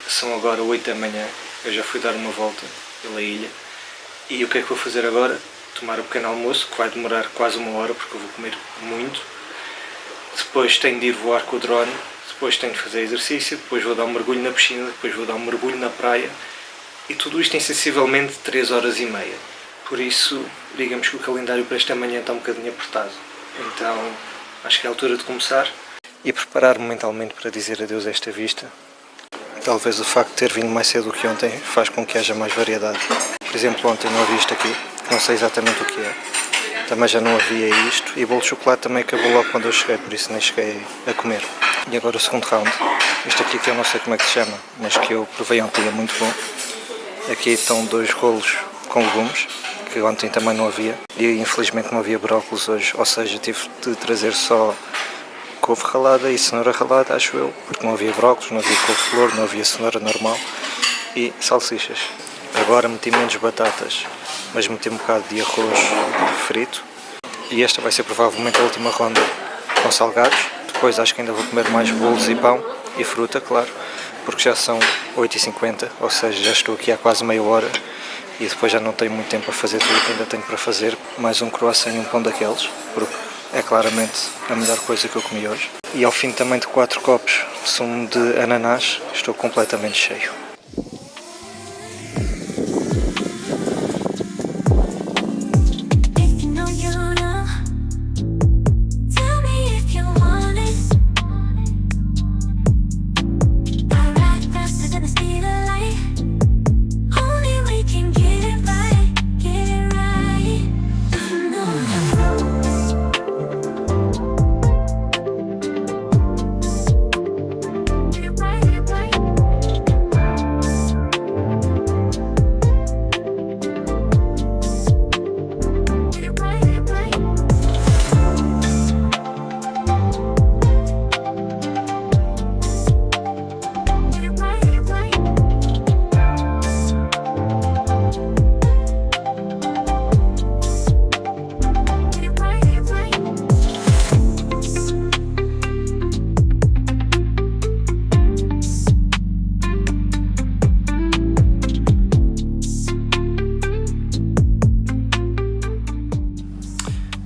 São agora 8 da manhã, eu já fui dar uma volta pela ilha e o que é que vou fazer agora? Tomar o pequeno almoço, que vai demorar quase 1 hora porque eu vou comer muito. Depois tenho de ir voar com o drone, depois tenho de fazer exercício, depois vou dar um mergulho na piscina, depois vou dar um mergulho na praia e tudo isto em sensivelmente 3 horas e meia. Por isso, digamos que o calendário para esta manhã está um bocadinho apertado. Então, acho que é a altura de começar e preparar-me mentalmente para dizer adeus a esta vista. Talvez o facto de ter vindo mais cedo do que ontem faz com que haja mais variedade. Por exemplo, ontem não havia isto aqui, não sei exatamente o que é. Também já não havia isto e bolo de chocolate também acabou logo quando eu cheguei, por isso nem cheguei a comer. E agora o segundo round. Este aqui que eu não sei como é que se chama, mas que eu provei ontem, é muito bom. Aqui estão 2 rolos com legumes, que ontem também não havia. E infelizmente não havia brócolis hoje, ou seja, tive de trazer só couve ralada e cenoura ralada, acho eu, porque não havia brócolis, não havia couve-flor, não havia cenoura normal e salsichas. Agora meti menos batatas, mas meti um bocado de arroz frito e esta vai ser provavelmente a última ronda com salgados. Depois acho que ainda vou comer mais bolos e pão e fruta, claro, porque já são 8h50, ou seja, já estou aqui há quase meia hora e depois já não tenho muito tempo a fazer tudo que ainda tenho para fazer, mais um croissant e um pão daqueles, porque é claramente a melhor coisa que eu comi hoje. E ao fim também de 4 copos de sumo de ananás, estou completamente cheio.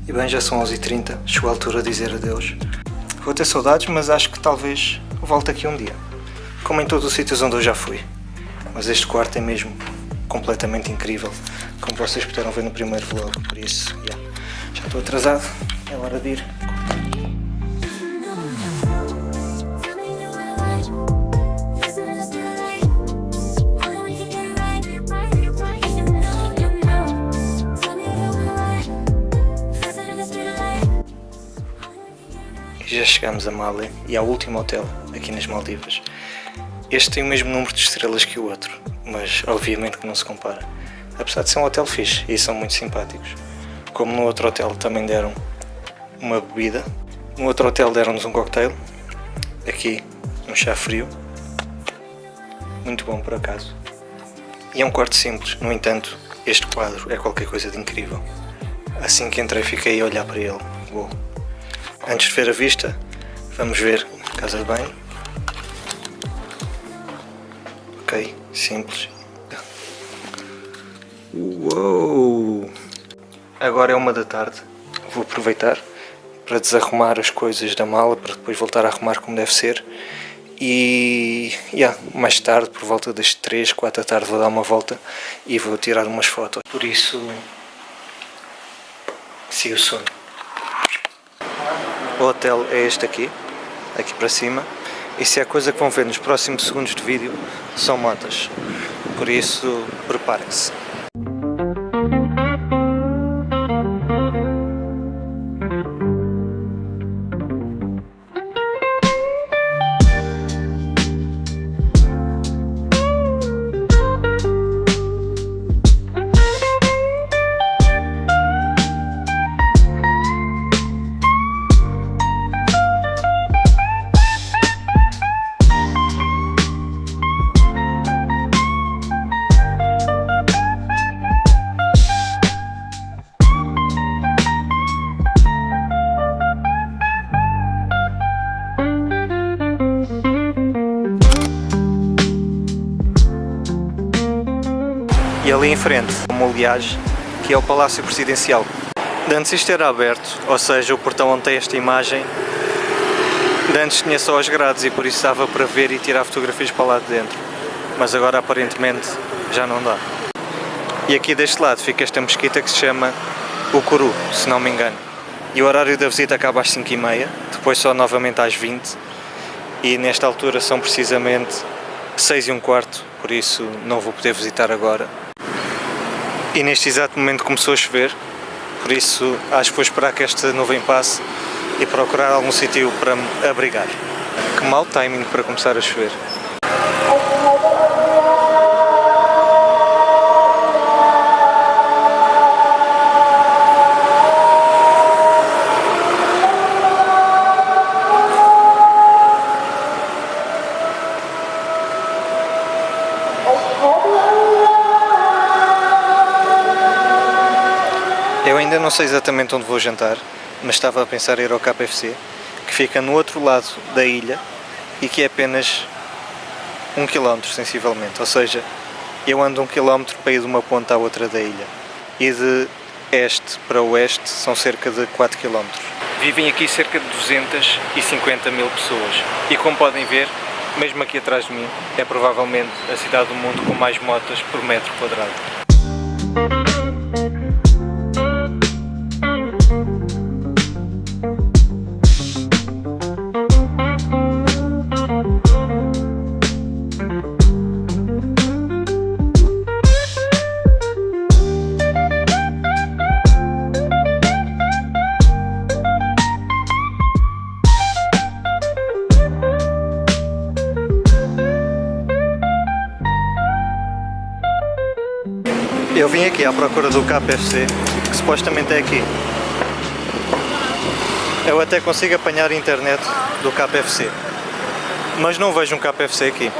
E bem, já são 11h30, chegou a altura de dizer adeus. Vou ter saudades, mas acho que talvez volte aqui um dia, como em todos os sítios onde eu já fui. Mas este quarto é mesmo completamente incrível, como vocês puderam ver no primeiro vlog, por isso, já estou atrasado, é hora de ir. Já chegamos a Male e ao último hotel aqui nas Maldivas. Este tem o mesmo número de estrelas que o outro, mas obviamente que não se compara. Apesar de ser um hotel fixe e são muito simpáticos. Como no outro hotel também deram uma bebida. No outro hotel deram-nos um cocktail. Aqui um chá frio. Muito bom por acaso. E é um quarto simples, no entanto, este quadro é qualquer coisa de incrível. Assim que entrei fiquei a olhar para ele. Uou. Antes de ver a vista, vamos ver a casa de banho. Ok, simples. Uou! Agora é 1 da tarde. Vou aproveitar para desarrumar as coisas da mala, para depois voltar a arrumar como deve ser. E mais tarde, por volta das 3, 4 da tarde, vou dar uma volta e vou tirar umas fotos. Por isso, siga o sono. O hotel é este aqui para cima, e se é a coisa que vão ver nos próximos segundos de vídeo, são motas, por isso preparem-se. E ali em frente, uma oleagem, que é o Palácio Presidencial. De antes isto era aberto, ou seja, o portão onde tem esta imagem, de antes tinha só as grades e por isso dava para ver e tirar fotografias para lá de dentro. Mas agora aparentemente já não dá. E aqui deste lado fica esta mesquita que se chama o Curu, se não me engano. E o horário da visita acaba às 5h30, depois só novamente às 20h. E nesta altura são precisamente 6h15, por isso não vou poder visitar agora. E neste exato momento começou a chover, por isso acho que vou esperar que esta nuvem passe e procurar algum sítio para me abrigar. Que mau timing para começar a chover. Eu ainda não sei exatamente onde vou jantar, mas estava a pensar em ir ao KFC, que fica no outro lado da ilha e que é apenas 1 km sensivelmente, ou seja, eu ando 1 km para ir de uma ponta à outra da ilha e de este para oeste são cerca de 4 km. Vivem aqui cerca de 250 mil pessoas e, como podem ver, mesmo aqui atrás de mim, é provavelmente a cidade do mundo com mais motas por metro quadrado. Eu vim aqui à procura do KFC, que supostamente é aqui. Eu até consigo apanhar a internet do KFC, mas não vejo um KFC aqui.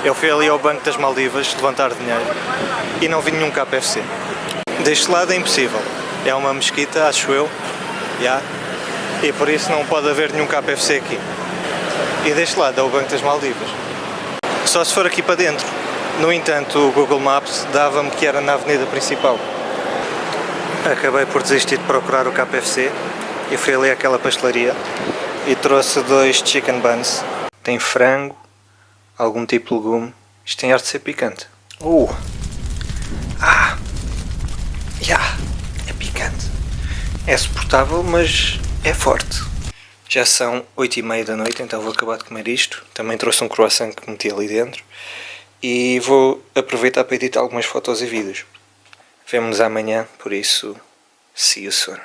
Eu fui ali ao Banco das Maldivas levantar dinheiro e não vi nenhum KFC. Deste lado é impossível. É uma mesquita, acho eu, e por isso não pode haver nenhum KFC aqui. E deste lado é o Banco das Maldivas. Só se for aqui para dentro. No entanto, o Google Maps dava-me que era na avenida principal. Acabei por desistir de procurar o KFC e fui ali àquela pastelaria e trouxe 2 chicken buns. Tem frango, algum tipo de legume. Isto tem ar de ser picante. É picante. É suportável, mas é forte. Já são 8h30 da noite, então vou acabar de comer isto. Também trouxe um croissant que meti ali dentro. E vou aproveitar para editar algumas fotos e vídeos. Vemo-nos amanhã, por isso, see you soon.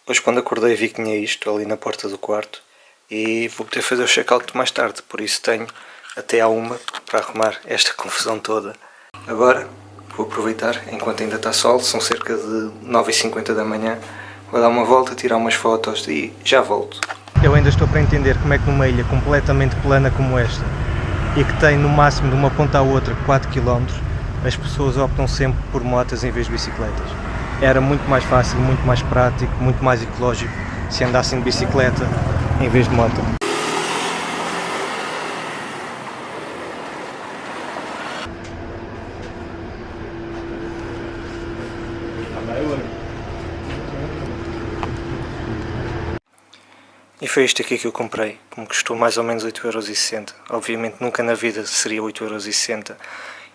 Hoje quando acordei vi que tinha isto ali na porta do quarto e vou poder fazer o check-out mais tarde, por isso tenho até à 1 para arrumar esta confusão toda. Agora vou aproveitar, enquanto ainda está sol, são cerca de 9h50 da manhã, vou dar uma volta, tirar umas fotos e já volto. Eu ainda estou para entender como é que numa ilha completamente plana como esta, e que tem no máximo de uma ponta à outra 4 km, as pessoas optam sempre por motas em vez de bicicletas. Era muito mais fácil, muito mais prático, muito mais ecológico se andassem de bicicleta em vez de moto. E foi isto aqui que eu comprei, que me custou mais ou menos 8,60€. Obviamente nunca na vida seria 8,60€.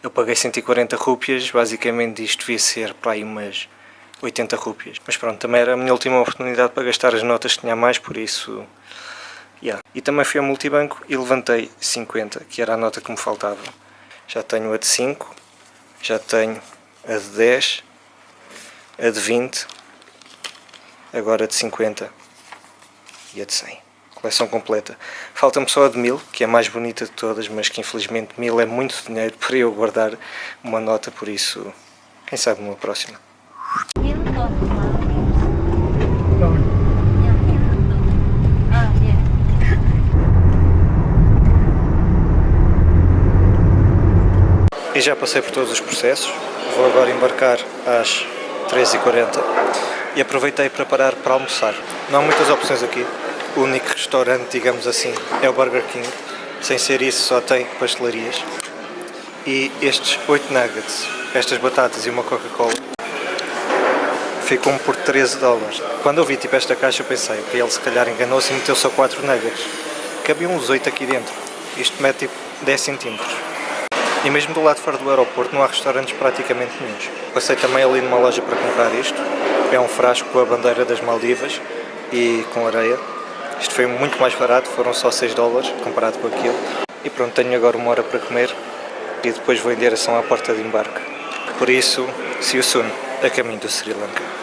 Eu paguei 140 rúpias, basicamente isto devia ser para aí umas 80 rúpias. Mas pronto, também era a minha última oportunidade para gastar as notas que tinha a mais, por isso... E também fui ao multibanco e levantei 50, que era a nota que me faltava. Já tenho a de 5, já tenho a de 10, a de 20, agora a de 50. E a de 100. Coleção completa. Falta-me só a de 1000, que é a mais bonita de todas, mas que infelizmente 1000 é muito dinheiro para eu guardar uma nota, por isso, quem sabe numa próxima. E já passei por todos os processos, vou agora embarcar às 13h40 e aproveitei para parar para almoçar. Não há muitas opções aqui. O único restaurante, digamos assim, é o Burger King. Sem ser isso, só tem pastelarias. e estes 8 nuggets, estas batatas e uma Coca-Cola ficam por 13 dólares. Quando eu vi tipo esta caixa eu pensei que ele se calhar enganou-se e meteu só 4 nuggets. Cabiam uns 8 aqui dentro. Isto mete tipo 10 centímetros. E mesmo do lado de fora do aeroporto não há restaurantes praticamente nenhuns. Passei também ali numa loja para comprar isto. É um frasco com a bandeira das Maldivas e com areia. Isto foi muito mais barato, foram só 6 dólares comparado com aquilo. E pronto, tenho agora 1 hora para comer e depois vou em direção à porta de embarque. Por isso, see you soon, a caminho do Sri Lanka.